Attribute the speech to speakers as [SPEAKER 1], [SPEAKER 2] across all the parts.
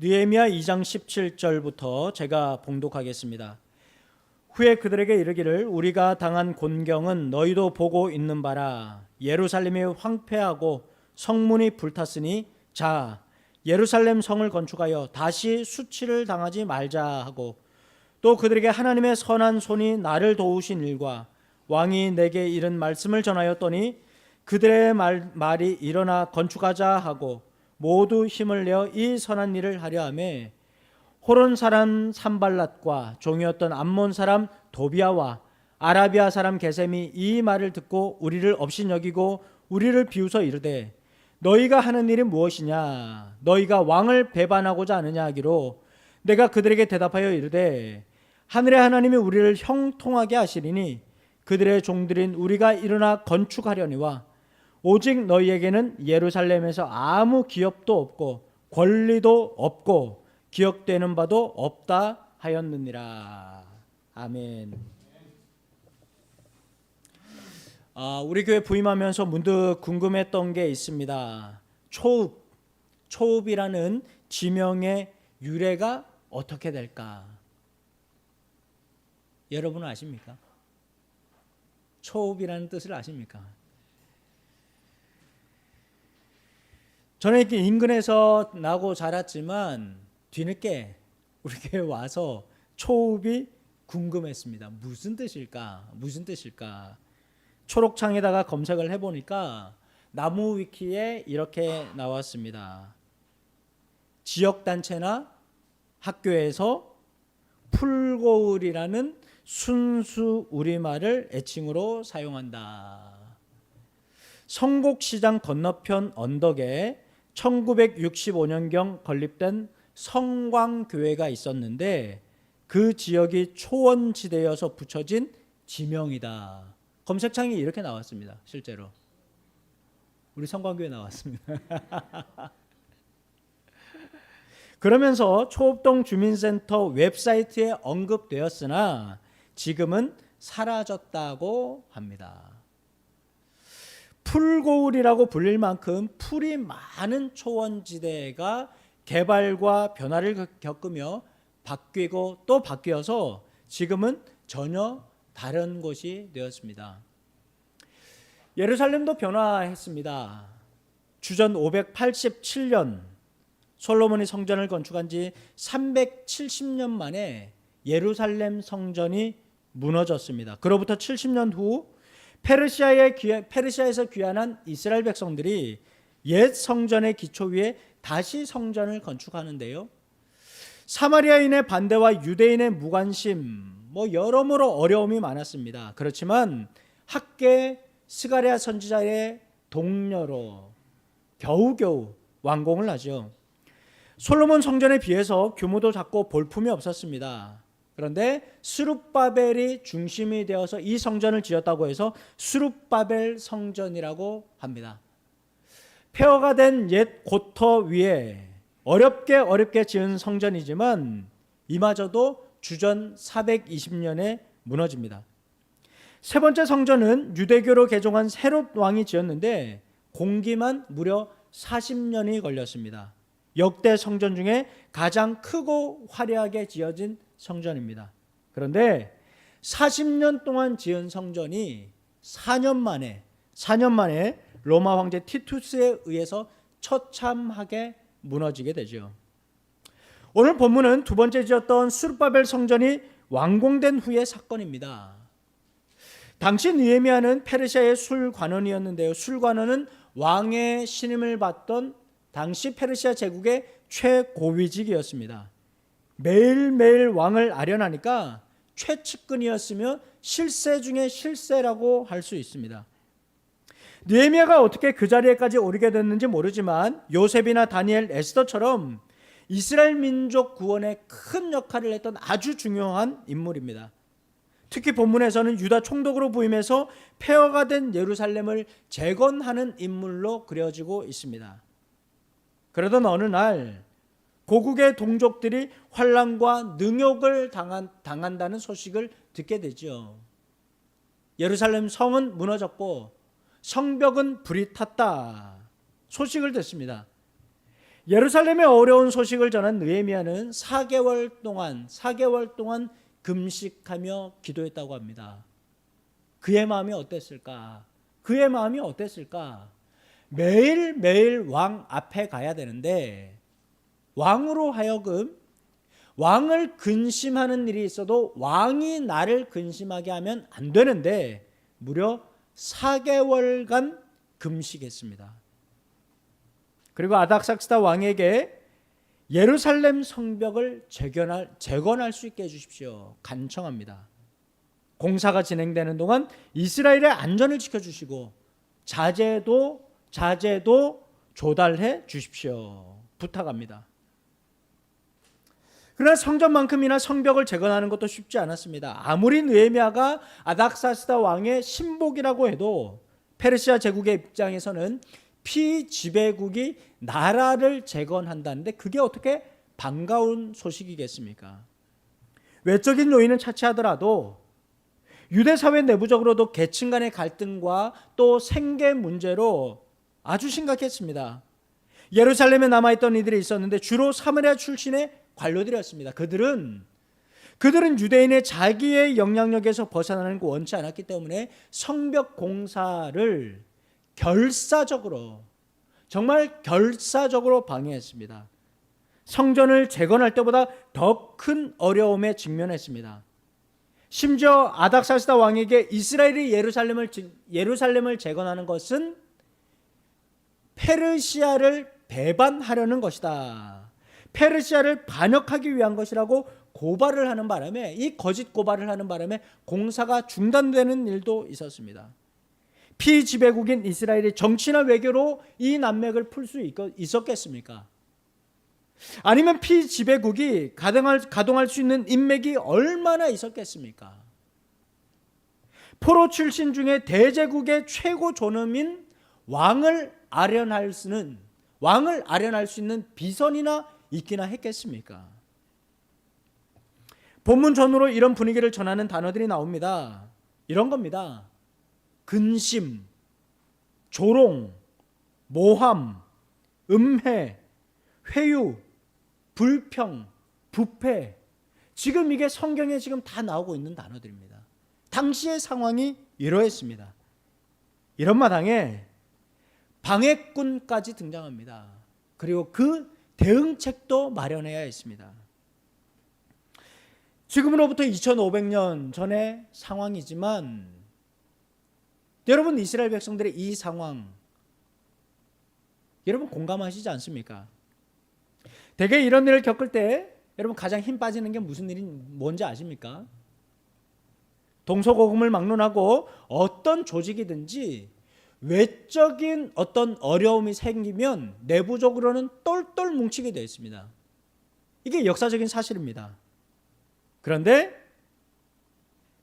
[SPEAKER 1] 느헤미야 2장 17절부터 제가 봉독하겠습니다. 후에 그들에게 이르기를 우리가 당한 곤경은 너희도 보고 있는 바라. 예루살렘이 황폐하고 성문이 불탔으니 자 예루살렘 성을 건축하여 다시 수치를 당하지 말자 하고, 또 그들에게 하나님의 선한 손이 나를 도우신 일과 왕이 내게 이른 말씀을 전하였더니 그들의 말이 일어나 건축하자 하고 모두 힘을 내어 이 선한 일을 하려 하매, 호론 사람 산발랏과 종이었던 암몬 사람 도비아와 아라비아 사람 게셈이 이 말을 듣고 우리를 업신여기고 우리를 비웃어 이르되 너희가 하는 일이 무엇이냐, 너희가 왕을 배반하고자 하느냐 하기로, 내가 그들에게 대답하여 이르되 하늘의 하나님이 우리를 형통하게 하시리니 그들의 종들인 우리가 일어나 건축하려니와 오직 너희에게는 예루살렘에서 아무 기업도 없고 권리도 없고 기억되는 바도 없다 하였느니라. 아멘. 우리 교회 부임하면서 문득 궁금했던 게 있습니다. 초읍이라는 지명의 유래가 어떻게 될까? 여러분은 아십니까? 초읍이라는 뜻을 아십니까? 저는 이렇게 인근에서 나고 자랐지만 뒤늦게 우리 교회 와서 초읍이 궁금했습니다. 무슨 뜻일까? 무슨 뜻일까? 초록창에다가 검색을 해보니까 나무 위키에 이렇게 나왔습니다. 지역단체나 학교에서 풀고을이라는 순수 우리말을 애칭으로 사용한다. 성곡시장 건너편 언덕에 1965년경 건립된 성광교회가 있었는데 그 지역이 초원지대여서 붙여진 지명이다. 검색창이 이렇게 나왔습니다. 실제로 우리 성광교회 나왔습니다. 그러면서 초읍동 주민센터 웹사이트에 언급되었으나 지금은 사라졌다고 합니다. 풀고을이라고 불릴 만큼 풀이 많은 초원지대가 개발과 변화를 겪으며 바뀌고 또 바뀌어서 지금은 전혀 다른 곳이 되었습니다. 예루살렘도 변화했습니다. 주전 587년 솔로몬이 성전을 건축한 지 370년 만에 예루살렘 성전이 무너졌습니다. 그로부터 70년 후 페르시아에서 귀환한 이스라엘 백성들이 옛 성전의 기초 위에 다시 성전을 건축하는데요. 사마리아인의 반대와 유대인의 무관심, 여러모로 어려움이 많았습니다. 그렇지만 학계 스가랴 선지자의 독려로 겨우겨우 완공을 하죠. 솔로몬 성전에 비해서 규모도 작고 볼품이 없었습니다. 그런데 스룹바벨이 중심이 되어서 이 성전을 지었다고 해서 스룹바벨 성전이라고 합니다. 폐허가 된 옛 고터 위에 어렵게 지은 성전이지만 이마저도 주전 420년에 무너집니다. 세 번째 성전은 유대교로 개종한 헤롯 왕이 지었는데 공기만 무려 40년이 걸렸습니다. 역대 성전 중에 가장 크고 화려하게 지어진 성전입니다. 그런데 40년 동안 지은 성전이 4년 만에 로마 황제 티투스에 의해서 처참하게 무너지게 되죠. 오늘 본문은 두 번째 지었던 스룹바벨 성전이 완공된 후의 사건입니다. 당시 느헤미야는 페르시아의 술관원이었는데요. 술관원은 왕의 신임을 받던 당시 페르시아 제국의 최고위직이었습니다. 매일매일 왕을 아련하니까 최측근이었으며 실세 중에 실세라고 할 수 있습니다. 느헤미야가 어떻게 그 자리에까지 오르게 됐는지 모르지만 요셉이나 다니엘, 에스더처럼 이스라엘 민족 구원에 큰 역할을 했던 아주 중요한 인물입니다. 특히 본문에서는 유다 총독으로 부임해서 폐허가 된 예루살렘을 재건하는 인물로 그려지고 있습니다. 그러던 어느 날 고국의 동족들이 환난과 능욕을 당한다는 소식을 듣게 되죠. 예루살렘 성은 무너졌고 성벽은 불이 탔다 소식을 듣습니다. 예루살렘의 어려운 소식을 전한 느헤미야는 4개월 동안 금식하며 기도했다고 합니다. 그의 마음이 어땠을까? 매일매일 왕 앞에 가야 되는데 왕으로 하여금 왕을 근심하는 일이 있어도 왕이 나를 근심하게 하면 안 되는데 무려 4개월간 금식했습니다. 그리고 아닥삭스다 왕에게 예루살렘 성벽을 재건할 수 있게 해주십시오. 간청합니다. 공사가 진행되는 동안 이스라엘의 안전을 지켜주시고 자재도 조달해 주십시오. 부탁합니다. 그러나 성전만큼이나 성벽을 재건하는 것도 쉽지 않았습니다. 아무리 느헤미야가 아닥사스다 왕의 신복이라고 해도 페르시아 제국의 입장에서는 피지배국이 나라를 재건한다는데 그게 어떻게 반가운 소식이겠습니까? 외적인 요인은 차치하더라도 유대 사회 내부적으로도 계층 간의 갈등과 또 생계 문제로 아주 심각했습니다. 예루살렘에 남아있던 이들이 있었는데 주로 사마리아 출신의 관료들이었습니다. 그들은 유대인의 자기의 영향력에서 벗어나는 거 원치 않았기 때문에 성벽 공사를 정말 결사적으로 방해했습니다. 성전을 재건할 때보다 더 큰 어려움에 직면했습니다. 심지어 아닥사스다 왕에게 이스라엘이 예루살렘을 재건하는 것은 페르시아를 배반하려는 것이다. 페르시아를 반역하기 위한 것이라고 이 거짓 고발을 하는 바람에 공사가 중단되는 일도 있었습니다. 피지배국인 이스라엘이 정치나 외교로 이 난맥을 풀 수 있었겠습니까? 아니면 피지배국이 가동할 수 있는 인맥이 얼마나 있었겠습니까? 포로 출신 중에 대제국의 최고 존엄인 왕을 아련할 수 있는 비선이나 있기나 했겠습니까? 본문 전후로 이런 분위기를 전하는 단어들이 나옵니다. 이런 겁니다. 근심, 조롱, 모함, 음해, 회유, 불평, 부패. 지금 이게 성경에 지금 다 나오고 있는 단어들입니다. 당시의 상황이 이러했습니다. 이런 마당에 방해꾼까지 등장합니다. 그리고 그 대응책도 마련해야 했습니다. 지금으로부터 2500년 전의 상황이지만 여러분, 이스라엘 백성들의 이 상황 여러분 공감하시지 않습니까? 대개 이런 일을 겪을 때 여러분 가장 힘 빠지는 게 뭔지 아십니까? 동서고금을 막론하고 어떤 조직이든지 외적인 어떤 어려움이 생기면 내부적으로는 똘똘 뭉치게 되어 있습니다. 이게 역사적인 사실입니다. 그런데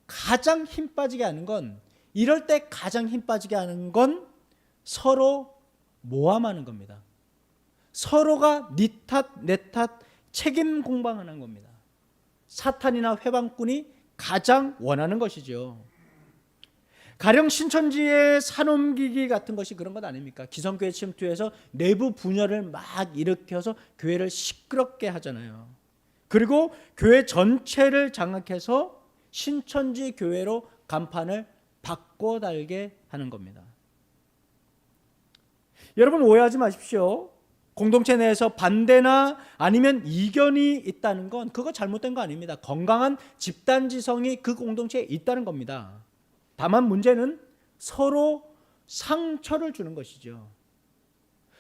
[SPEAKER 1] 가장 힘 빠지게 하는 건 서로 모함하는 겁니다. 서로가 네 탓, 내 탓, 책임 공방하는 겁니다. 사탄이나 회방꾼이 가장 원하는 것이죠. 가령 신천지의 산옮기기 같은 것이 그런 것 아닙니까? 기성교회 침투해서 내부 분열을 막 일으켜서 교회를 시끄럽게 하잖아요. 그리고 교회 전체를 장악해서 신천지 교회로 간판을 바꿔달게 하는 겁니다. 여러분 오해하지 마십시오. 공동체 내에서 반대나 아니면 이견이 있다는 건 그거 잘못된 거 아닙니다. 건강한 집단지성이 그 공동체에 있다는 겁니다. 다만 문제는 서로 상처를 주는 것이죠.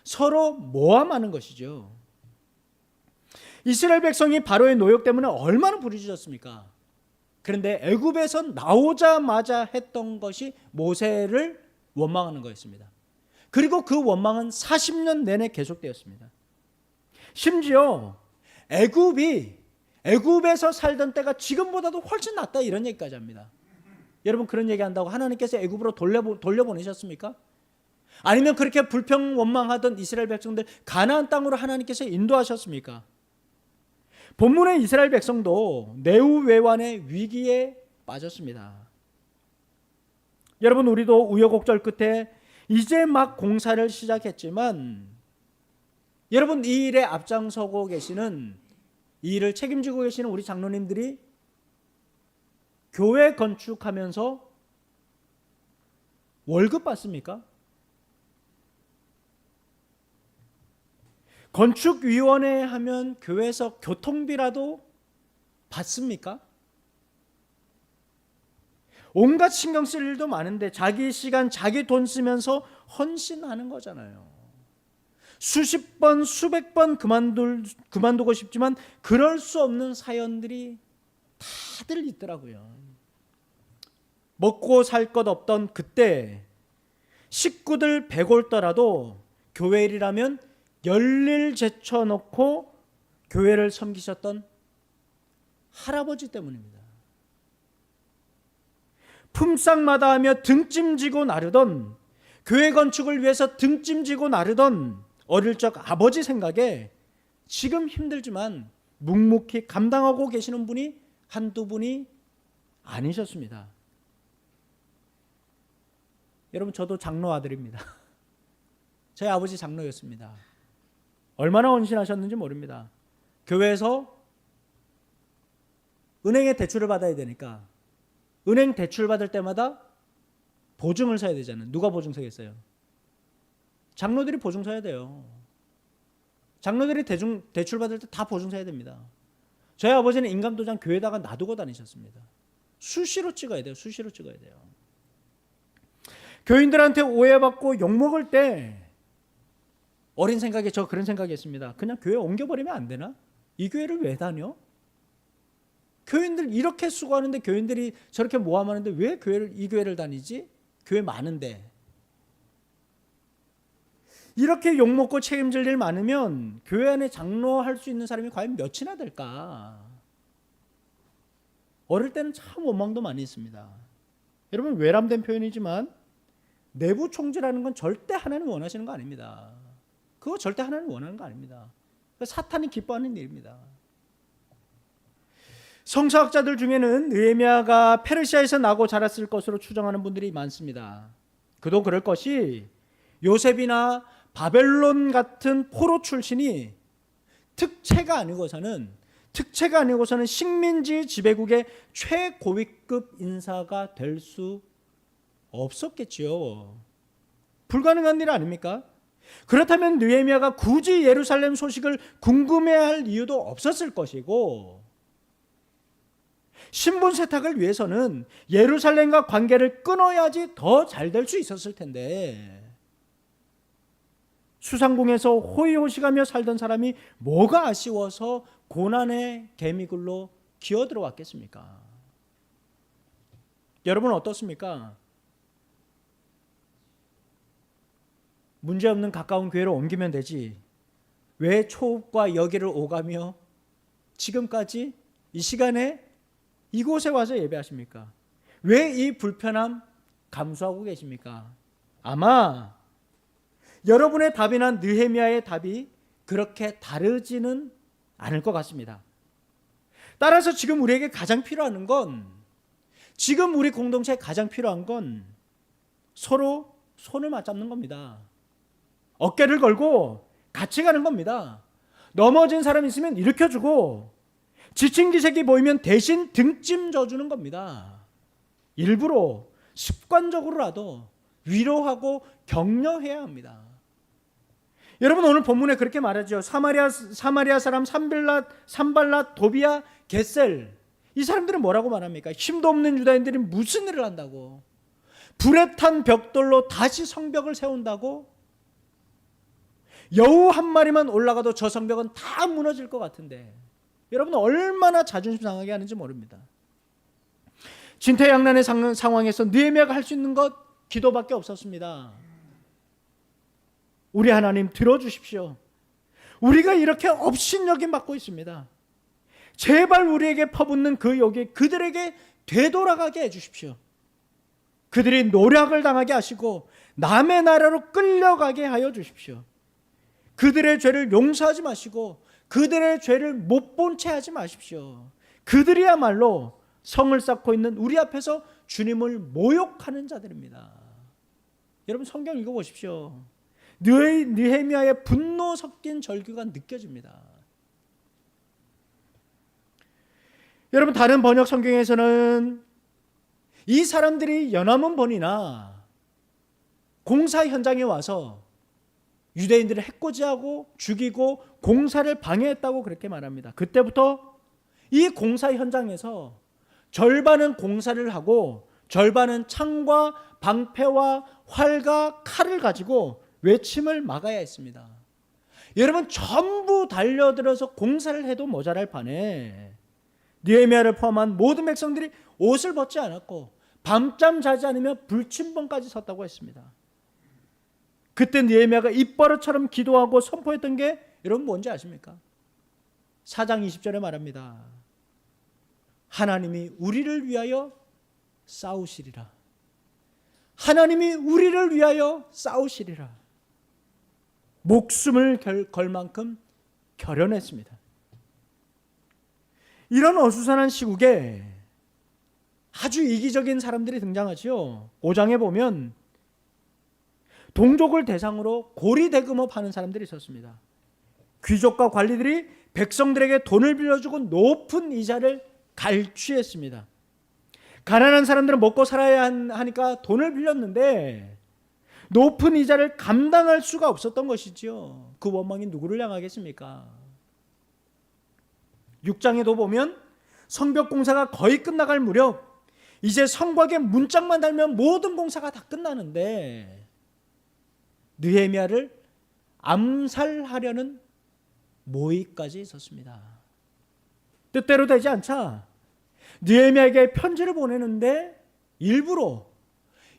[SPEAKER 1] 서로 모함하는 것이죠. 이스라엘 백성이 바로의 노역 때문에 얼마나 부르짖었습니까? 그런데 애굽에서 나오자마자 했던 것이 모세를 원망하는 거였습니다. 그리고 그 원망은 40년 내내 계속되었습니다. 심지어 애굽에서 살던 때가 지금보다도 훨씬 낫다 이런 얘기까지 합니다. 여러분 그런 얘기한다고 하나님께서 애굽으로 돌려보내셨습니까? 아니면 그렇게 불평 원망하던 이스라엘 백성들 가나안 땅으로 하나님께서 인도하셨습니까? 본문의 이스라엘 백성도 내후외환의 위기에 빠졌습니다. 여러분 우리도 우여곡절 끝에 이제 막 공사를 시작했지만 여러분, 이 일에 앞장서고 계시는, 이 일을 책임지고 계시는 우리 장로님들이 교회 건축하면서 월급 받습니까? 건축위원회 하면 교회에서 교통비라도 받습니까? 온갖 신경 쓸 일도 많은데 자기 시간, 자기 돈 쓰면서 헌신하는 거잖아요. 수십 번, 수백 번 그만두고 싶지만 그럴 수 없는 사연들이 다들 있더라고요. 먹고 살 것 없던 그때 식구들 배골더라도 교회 일이라면 열일 제쳐놓고 교회를 섬기셨던 할아버지 때문입니다. 품삯마다 하며 등짐지고 나르던, 교회 건축을 위해서 등짐지고 나르던 어릴 적 아버지 생각에 지금 힘들지만 묵묵히 감당하고 계시는 분이 한두 분이 아니셨습니다. 여러분, 저도 장로 아들입니다. 저희 아버지 장로였습니다. 얼마나 헌신하셨는지 모릅니다. 교회에서 은행에 대출을 받아야 되니까 은행 대출 받을 때마다 보증을 서야 되잖아요. 누가 보증 서겠어요? 장로들이 보증 서야 돼요. 장로들이 대출 받을 때 다 보증 서야 됩니다. 저희 아버지는 인감도장 교회에다가 놔두고 다니셨습니다. 수시로 찍어야 돼요. 수시로 찍어야 돼요. 교인들한테 오해받고 욕먹을 때 어린 생각에 저 그런 생각이 했습니다. 그냥 교회 옮겨버리면 안 되나? 이 교회를 왜 다녀? 교인들 이렇게 수고하는데, 교인들이 저렇게 모함하는데 왜 이 교회를 다니지? 교회 많은데. 이렇게 욕먹고 책임질 일 많으면 교회 안에 장로할 수 있는 사람이 과연 몇이나 될까? 어릴 때는 참 원망도 많이 했습니다. 여러분, 외람된 표현이지만 내부 총질하는 건 절대 하나님 원하시는 거 아닙니다. 그거 절대 하나님 원하는 거 아닙니다. 사탄이 기뻐하는 일입니다. 성서학자들 중에는 느헤미야가 페르시아에서 나고 자랐을 것으로 추정하는 분들이 많습니다. 그도 그럴 것이 요셉이나 바벨론 같은 포로 출신이 특채가 아니고서는 식민지 지배국의 최고위급 인사가 될 수 없었겠지요. 불가능한 일 아닙니까? 그렇다면 느헤미야가 굳이 예루살렘 소식을 궁금해할 이유도 없었을 것이고, 신분 세탁을 위해서는 예루살렘과 관계를 끊어야지 더 잘 될 수 있었을 텐데, 수상궁에서 호의호식하며 살던 사람이 뭐가 아쉬워서 고난의 개미굴로 기어들어왔겠습니까? 여러분 어떻습니까? 문제없는 가까운 교회로 옮기면 되지, 왜 초읍과 여기를 오가며 지금까지 이 시간에 이곳에 와서 예배하십니까? 왜 이 불편함 감수하고 계십니까? 아마 여러분의 답이나 느헤미야의 답이 그렇게 다르지는 않을 것 같습니다. 따라서 지금 우리에게 가장 필요한 건, 지금 우리 공동체에 가장 필요한 건 서로 손을 맞잡는 겁니다. 어깨를 걸고 같이 가는 겁니다. 넘어진 사람 있으면 일으켜주고, 지친 기색이 보이면 대신 등짐 져주는 겁니다. 일부러 습관적으로라도 위로하고 격려해야 합니다. 여러분, 오늘 본문에 그렇게 말하죠. 사마리아 사람 산발랏, 도비야, 게셀, 이 사람들은 뭐라고 말합니까? 힘도 없는 유다인들이 무슨 일을 한다고? 불에 탄 벽돌로 다시 성벽을 세운다고? 여우 한 마리만 올라가도 저 성벽은 다 무너질 것 같은데, 여러분 얼마나 자존심 상하게 하는지 모릅니다. 진퇴양난의 상황에서 느헤미야가 할 수 있는 것 기도밖에 없었습니다. 우리 하나님 들어주십시오. 우리가 이렇게 업신여김 받고 있습니다. 제발 우리에게 퍼붓는 그 욕이 그들에게 되돌아가게 해주십시오. 그들이 노략을 당하게 하시고 남의 나라로 끌려가게 하여 주십시오. 그들의 죄를 용서하지 마시고 그들의 죄를 못 본 채 하지 마십시오. 그들이야말로 성을 쌓고 있는 우리 앞에서 주님을 모욕하는 자들입니다. 여러분 성경 읽어보십시오. 느헤미야의 분노 섞인 절규가 느껴집니다. 여러분, 다른 번역 성경에서는 이 사람들이 연합문 본이나 공사 현장에 와서 유대인들을 해코지하고 죽이고 공사를 방해했다고 그렇게 말합니다. 그때부터 이 공사 현장에서 절반은 공사를 하고 절반은 창과 방패와 활과 칼을 가지고 외침을 막아야 했습니다. 여러분, 전부 달려들어서 공사를 해도 모자랄 판에 느헤미야를 포함한 모든 백성들이 옷을 벗지 않았고 밤잠 자지 않으며 불침번까지 섰다고 했습니다. 그때 느헤미야가 입버릇처럼 기도하고 선포했던 게 여러분 뭔지 아십니까? 4장 20절에 말합니다. 하나님이 우리를 위하여 싸우시리라. 하나님이 우리를 위하여 싸우시리라. 목숨을 걸 만큼 결연했습니다. 이런 어수선한 시국에 아주 이기적인 사람들이 등장하지요. 5장에 보면 동족을 대상으로 고리대금업 하는 사람들이 있었습니다. 귀족과 관리들이 백성들에게 돈을 빌려주고 높은 이자를 갈취했습니다. 가난한 사람들은 먹고 살아야 하니까 돈을 빌렸는데 높은 이자를 감당할 수가 없었던 것이지요. 그 원망이 누구를 향하겠습니까? 6장에도 보면 성벽 공사가 거의 끝나갈 무렵 이제 성곽에 문짝만 달면 모든 공사가 다 끝나는데 느헤미야를 암살하려는 모의까지 있었습니다. 뜻대로 되지 않자 느헤미야에게 편지를 보내는데 일부러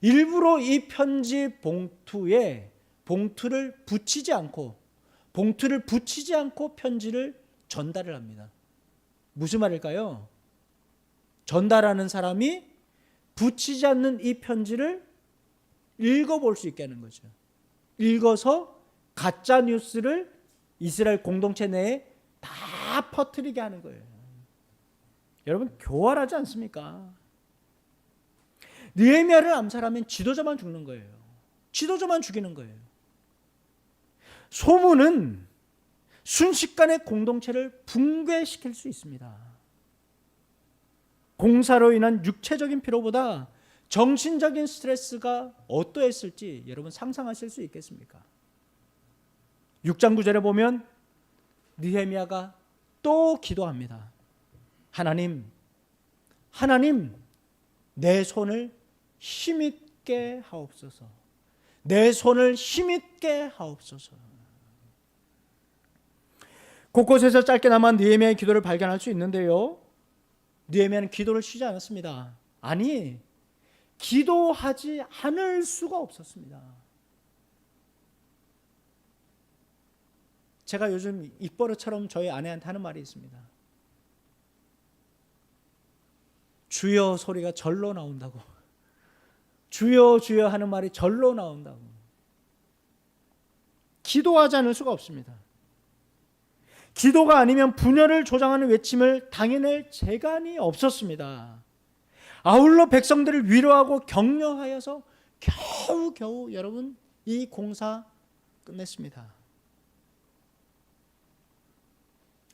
[SPEAKER 1] 이 편지 봉투에 봉투를 붙이지 않고 편지를 전달을 합니다. 무슨 말일까요? 전달하는 사람이 붙이지 않는 이 편지를 읽어볼 수 있게 하는 거죠. 읽어서 가짜 뉴스를 이스라엘 공동체 내에 다 퍼뜨리게 하는 거예요. 여러분, 교활하지 않습니까? 느헤미야를 암살하면 지도자만 죽는 거예요. 지도자만 죽이는 거예요. 소문은 순식간에 공동체를 붕괴시킬 수 있습니다. 공사로 인한 육체적인 피로보다 정신적인 스트레스가 어떠했을지 여러분 상상하실 수 있겠습니까? 6장 9절에 보면 느헤미야가 또 기도합니다. 하나님, 내 손을 힘있게 하옵소서. 내 손을 힘있게 하옵소서. 곳곳에서 짧게나마 느헤미야의 기도를 발견할 수 있는데요. 느헤미야는 기도를 쉬지 않았습니다. 아니, 기도하지 않을 수가 없었습니다. 제가 요즘 입버릇처럼 저희 아내한테 하는 말이 있습니다. 주여 소리가 절로 나온다고. 주여 주여 하는 말이 절로 나온다고. 기도하지 않을 수가 없습니다. 기도가 아니면 분열을 조장하는 외침을 당해낼 재간이 없었습니다. 아울러 백성들을 위로하고 격려하여서 겨우 여러분 이 공사 끝냈습니다.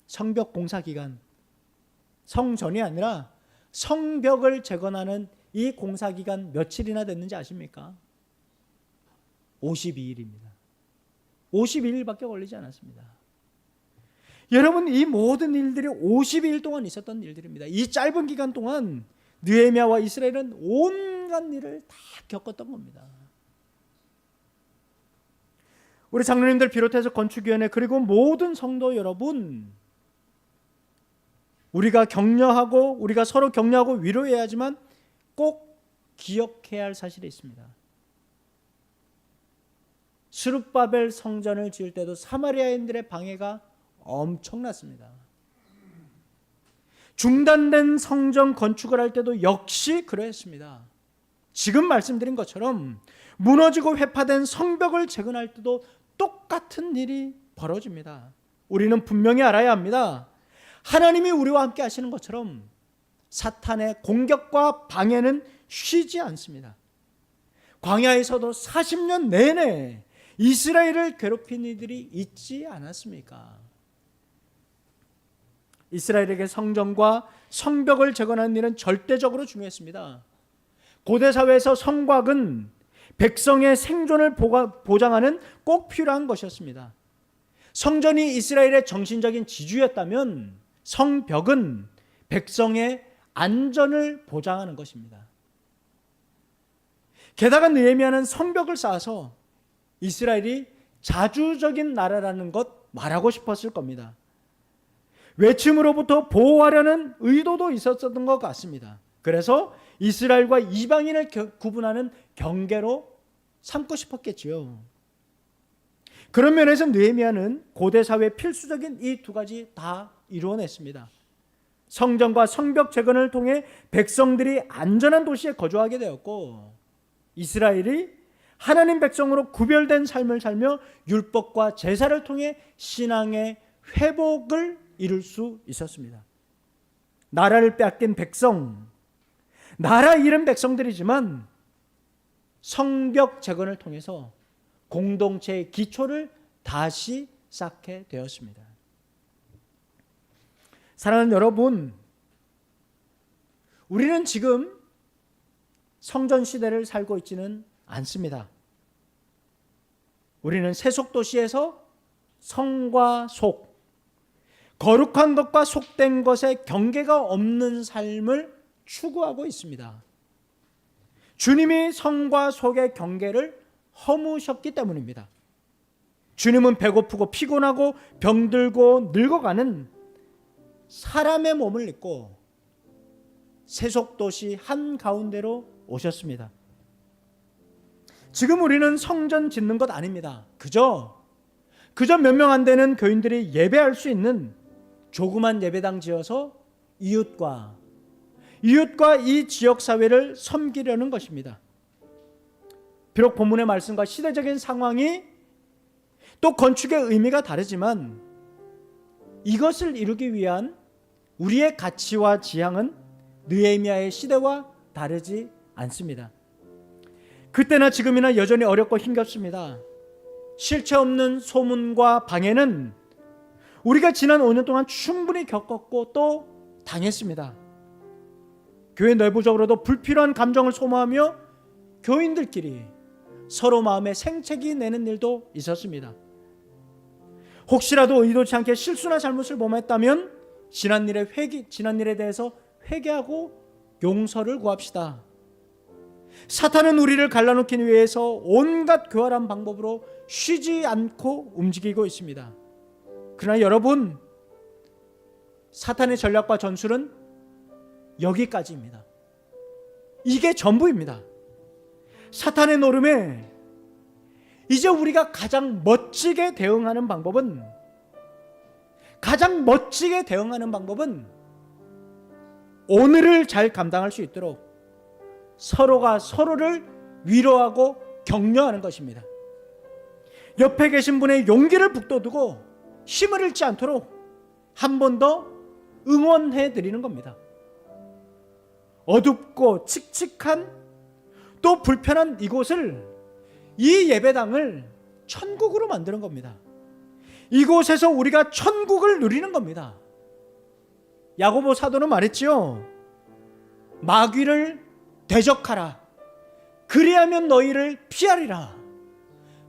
[SPEAKER 1] 성벽 공사 기간, 성전이 아니라 성벽을 재건하는 이 공사 기간 며칠이나 됐는지 아십니까? 52일입니다. 52일밖에 걸리지 않았습니다. 여러분, 이 모든 일들이 52일 동안 있었던 일들입니다. 이 짧은 기간 동안 느헤미야와 이스라엘은 온갖 일을 다 겪었던 겁니다. 우리 장로님들 비롯해서 건축위원회 그리고 모든 성도 여러분, 우리가 서로 격려하고 위로해야 하지만 꼭 기억해야 할 사실이 있습니다. 스룹바벨 성전을 지을 때도 사마리아인들의 방해가 엄청났습니다. 중단된 성전 건축을 할 때도 역시 그러했습니다. 지금 말씀드린 것처럼 무너지고 회파된 성벽을 재건할 때도 똑같은 일이 벌어집니다. 우리는 분명히 알아야 합니다. 하나님이 우리와 함께 하시는 것처럼 사탄의 공격과 방해는 쉬지 않습니다. 광야에서도 40년 내내 이스라엘을 괴롭힌 이들이 있지 않았습니까? 이스라엘에게 성전과 성벽을 재건하는 일은 절대적으로 중요했습니다. 고대 사회에서 성곽은 백성의 생존을 보장하는 꼭 필요한 것이었습니다. 성전이 이스라엘의 정신적인 지주였다면 성벽은 백성의 안전을 보장하는 것입니다. 게다가 느헤미야는 성벽을 쌓아서 이스라엘이 자주적인 나라라는 것 말하고 싶었을 겁니다. 외침으로부터 보호하려는 의도도 있었던 것 같습니다. 그래서 이스라엘과 이방인을 구분하는 경계로 삼고 싶었겠지요. 그런 면에서 느헤미야는 고대 사회의 필수적인 이 두 가지 다 이루어냈습니다. 성전과 성벽 재건을 통해 백성들이 안전한 도시에 거주하게 되었고, 이스라엘이 하나님 백성으로 구별된 삶을 살며 율법과 제사를 통해 신앙의 회복을 이룰 수 있었습니다. 나라를 빼앗긴 백성, 나라 잃은 백성들이지만 성벽 재건을 통해서 공동체의 기초를 다시 쌓게 되었습니다. 사랑하는 여러분, 우리는 지금 성전 시대를 살고 있지는 않습니다. 우리는 세속도시에서 성과 속, 거룩한 것과 속된 것의 경계가 없는 삶을 추구하고 있습니다. 주님이 성과 속의 경계를 허무셨기 때문입니다. 주님은 배고프고 피곤하고 병들고 늙어가는 사람의 몸을 입고 세속도시 한가운데로 오셨습니다. 지금 우리는 성전 짓는 것 아닙니다. 그저 몇 명 안 되는 교인들이 예배할 수 있는 조그만 예배당 지어서 이웃과 이 지역사회를 섬기려는 것입니다. 비록 본문의 말씀과 시대적인 상황이 또 건축의 의미가 다르지만 이것을 이루기 위한 우리의 가치와 지향은 느헤미야의 시대와 다르지 않습니다. 그때나 지금이나 여전히 어렵고 힘겹습니다. 실체 없는 소문과 방해는 우리가 지난 5년 동안 충분히 겪었고 또 당했습니다. 교회 내부적으로도 불필요한 감정을 소모하며 교인들끼리 서로 마음에 생채기 내는 일도 있었습니다. 혹시라도 의도치 않게 실수나 잘못을 범했다면 지난 일에 대해서 회개하고 용서를 구합시다. 사탄은 우리를 갈라놓기 위해서 온갖 교활한 방법으로 쉬지 않고 움직이고 있습니다. 그러나 여러분, 사탄의 전략과 전술은 여기까지입니다. 이게 전부입니다. 사탄의 노름에 이제 우리가 가장 멋지게 대응하는 방법은 오늘을 잘 감당할 수 있도록 서로가 서로를 위로하고 격려하는 것입니다. 옆에 계신 분의 용기를 북돋우고 힘을 잃지 않도록 한 번 더 응원해 드리는 겁니다. 어둡고 칙칙한 또 불편한 이곳을, 이 예배당을 천국으로 만드는 겁니다. 이곳에서 우리가 천국을 누리는 겁니다. 야고보 사도는 말했지요. 마귀를 대적하라. 그리하면 너희를 피하리라.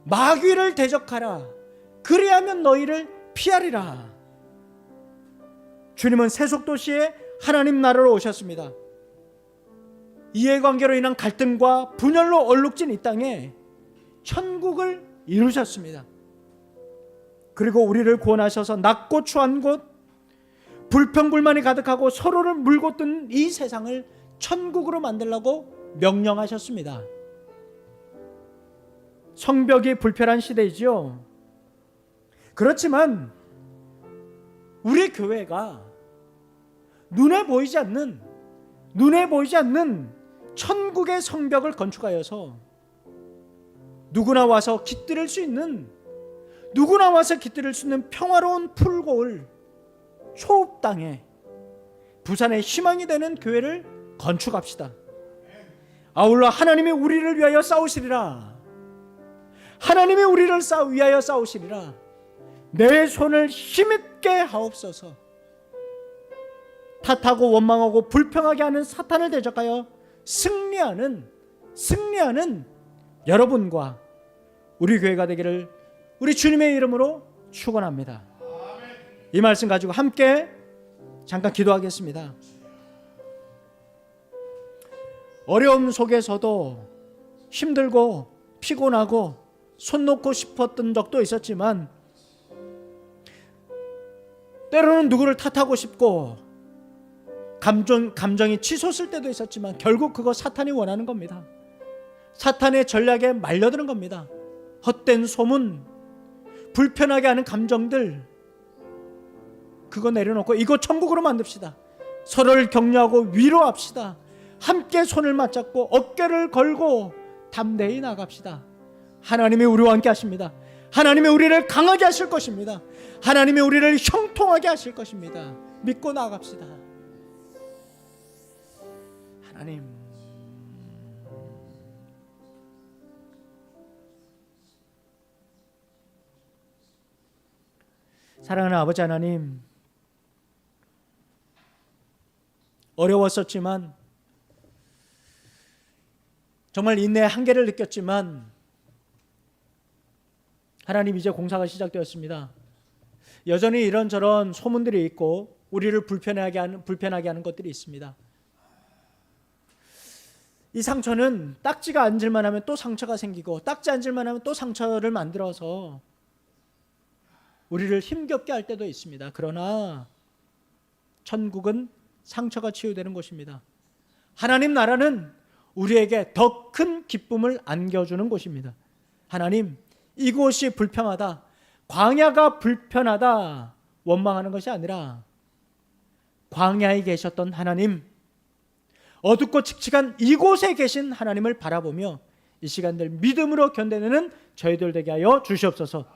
[SPEAKER 1] 마귀를 대적하라. 그리하면 너희를 피하리라. 주님은 세속도시에 하나님 나라로 오셨습니다. 이해관계로 인한 갈등과 분열로 얼룩진 이 땅에 천국을 이루셨습니다. 그리고 우리를 구원하셔서 낮고 추한 곳, 불평불만이 가득하고 서로를 물고 뜯는 이 세상을 천국으로 만들라고 명령하셨습니다. 성벽이 불편한 시대이지요. 그렇지만 우리 교회가 눈에 보이지 않는 천국의 성벽을 건축하여서 누구나 와서 깃들일 수 있는 평화로운 풀고을 초읍 땅에 부산의 희망이 되는 교회를 건축합시다. 아울러 하나님이 우리를 위하여 싸우시리라. 하나님이 우리를 위하여 싸우시리라. 내 손을 힘있게 하옵소서. 탓하고 원망하고 불평하게 하는 사탄을 대적하여 승리하는 여러분과 우리 교회가 되기를 우리 주님의 이름으로 축원합니다. 이 말씀 가지고 함께 잠깐 기도하겠습니다. 어려움 속에서도 힘들고 피곤하고 손 놓고 싶었던 적도 있었지만, 때로는 누구를 탓하고 싶고 감정이 치솟을 때도 있었지만, 결국 그거 사탄이 원하는 겁니다. 사탄의 전략에 말려드는 겁니다. 헛된 소문, 불편하게 하는 감정들, 그거 내려놓고 이거 천국으로 만듭시다. 서로를 격려하고 위로합시다. 함께 손을 맞잡고 어깨를 걸고 담대히 나갑시다. 하나님이 우리와 함께 하십니다. 하나님이 우리를 강하게 하실 것입니다. 하나님이 우리를 형통하게 하실 것입니다. 믿고 나갑시다. 하나님, 사랑하는 아버지 하나님, 어려웠었지만, 정말 인내의 한계를 느꼈지만, 하나님, 이제 공사가 시작되었습니다. 여전히 이런저런 소문들이 있고 우리를 불편하게 하는 것들이 있습니다. 이 상처는 딱지가 앉을만 하면 또 상처가 생기고, 딱지 앉을만 하면 또 상처를 만들어서 우리를 힘겹게 할 때도 있습니다. 그러나 천국은 상처가 치유되는 곳입니다. 하나님 나라는 우리에게 더 큰 기쁨을 안겨주는 곳입니다. 하나님, 이곳이 불평하다, 광야가 불편하다 원망하는 것이 아니라, 광야에 계셨던 하나님, 어둡고 칙칙한 이곳에 계신 하나님을 바라보며 이 시간들 믿음으로 견뎌내는 저희들 되게 하여 주시옵소서.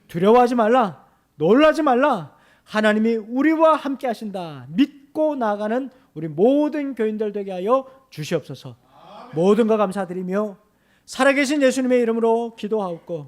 [SPEAKER 1] 두려워하지 말라, 놀라지 말라, 하나님이 우리와 함께 하신다 믿고 나아가는 우리 모든 교인들 되게 하여 주시옵소서. 모든 거 감사드리며 살아계신 예수님의 이름으로 기도하옵고